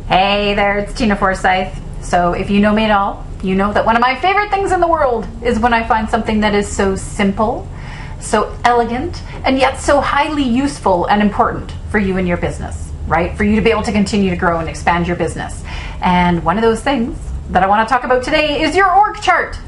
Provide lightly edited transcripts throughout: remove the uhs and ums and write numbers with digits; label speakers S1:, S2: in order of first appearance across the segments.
S1: Hey there, it's Tina Forsyth. So if you know me at all, you know that one of my favorite things in the world is when I find something that is so simple, so elegant, and yet so highly useful and important for you and your business, right? For you to be able to continue to grow and expand your business. And one of those things that I want to talk about today is your org chart,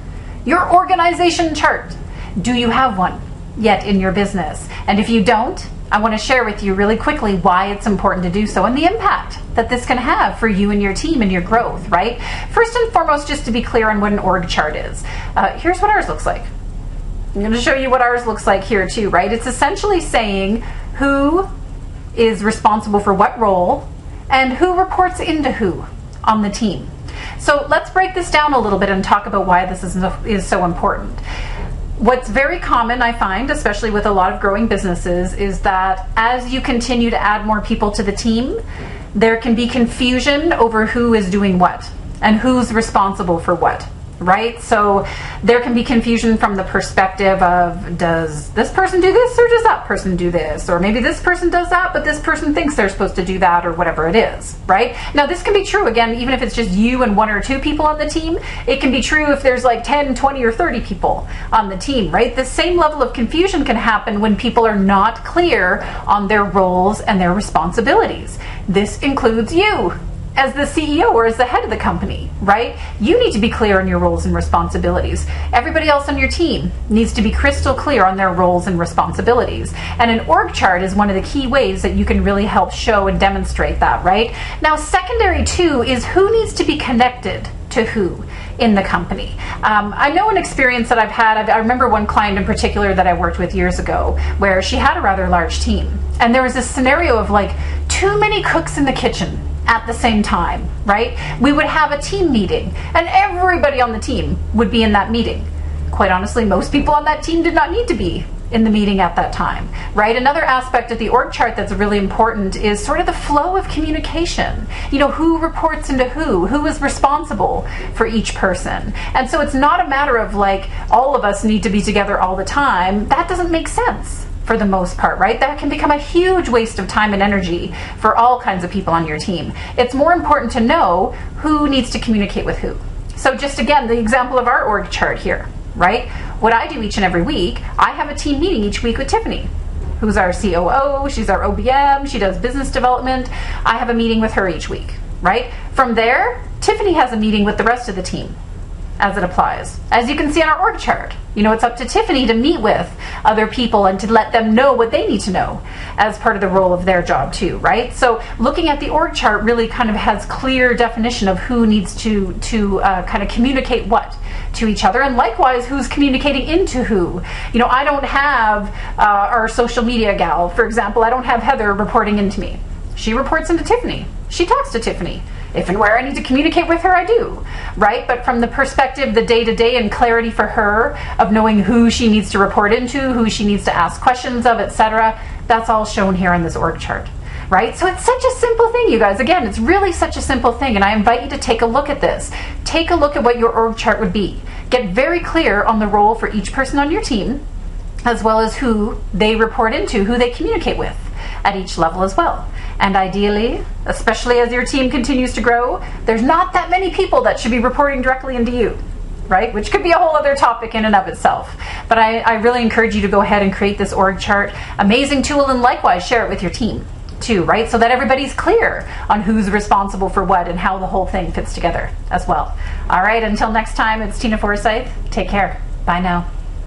S1: your organization chart. Do you have one yet in your business? And if you don't, I want to share with you really quickly why it's important to do so and the impact that this can have for you and your team and your growth, right? First and foremost, just to be clear on what an org chart is. Here's what ours looks like. I'm going to show you what ours looks like here too, right? It's essentially saying who is responsible for what role and who reports into who on the team. So let's break this down a little bit and talk about why this is so important. What's very common, I find, especially with a lot of growing businesses, is that as you continue to add more people to the team, there can be confusion over who is doing what and who's responsible for what, right? So there can be confusion from the perspective of, does this person do this or does that person do this? Or maybe this person does that, but this person thinks they're supposed to do that, or whatever it is, right? Now this can be true, again, even if it's just you and one or two people on the team. It can be true if there's like 10, 20, or 30 people on the team, right? The same level of confusion can happen when people are not clear on their roles and their responsibilities. This includes you as the CEO or as the head of the company, right? You need to be clear on your roles and responsibilities. Everybody else on your team needs to be crystal clear on their roles and responsibilities. And an org chart is one of the key ways that you can really help show and demonstrate that, right? Now, secondary too is who needs to be connected to who in the company. I know an experience that I've had. I remember one client in particular that I worked with years ago where she had a rather large team. And there was this scenario of like too many cooks in the kitchen at the same time, right? We would have a team meeting and everybody on the team would be in that meeting. Quite honestly, most people on that team did not need to be in the meeting at that time, right? Another aspect of the org chart that's really important is sort of the flow of communication. You know, who reports into who is responsible for each person. And so it's not a matter of like all of us need to be together all the time. That doesn't make sense for the most part, right? That can become a huge waste of time and energy for all kinds of people on your team. It's more important to know who needs to communicate with who. So just again, the example of our org chart here, right? What I do each and every week, I have a team meeting each week with Tiffany, who's our COO, she's our OBM, she does business development. I have a meeting with her each week, right? From there, Tiffany has a meeting with the rest of the team as it applies. As you can see on our org chart, you know, it's up to Tiffany to meet with other people and to let them know what they need to know as part of the role of their job too, right? So looking at the org chart really kind of has clear definition of who needs to kind of communicate what to each other, and likewise who's communicating into who. You know, I don't have our social media gal, for example, I don't have Heather reporting into me. She reports into Tiffany. She talks to Tiffany. If and where I need to communicate with her, I do, right? But from the perspective, the day-to-day and clarity for her of knowing who she needs to report into, who she needs to ask questions of, etc., that's all shown here on this org chart, right? So it's such a simple thing, you guys. Again, it's really such a simple thing, and I invite you to take a look at this. Take a look at what your org chart would be. Get very clear on the role for each person on your team, as well as who they report into, who they communicate with at each level as well. And ideally, especially as your team continues to grow, there's not that many people that should be reporting directly into you, right? Which could be a whole other topic in and of itself. But I really encourage you to go ahead and create this org chart. Amazing tool, and likewise share it with your team too, right? So that everybody's clear on who's responsible for what and how the whole thing fits together as well. All right, until next time, it's Tina Forsyth. Take care. Bye now.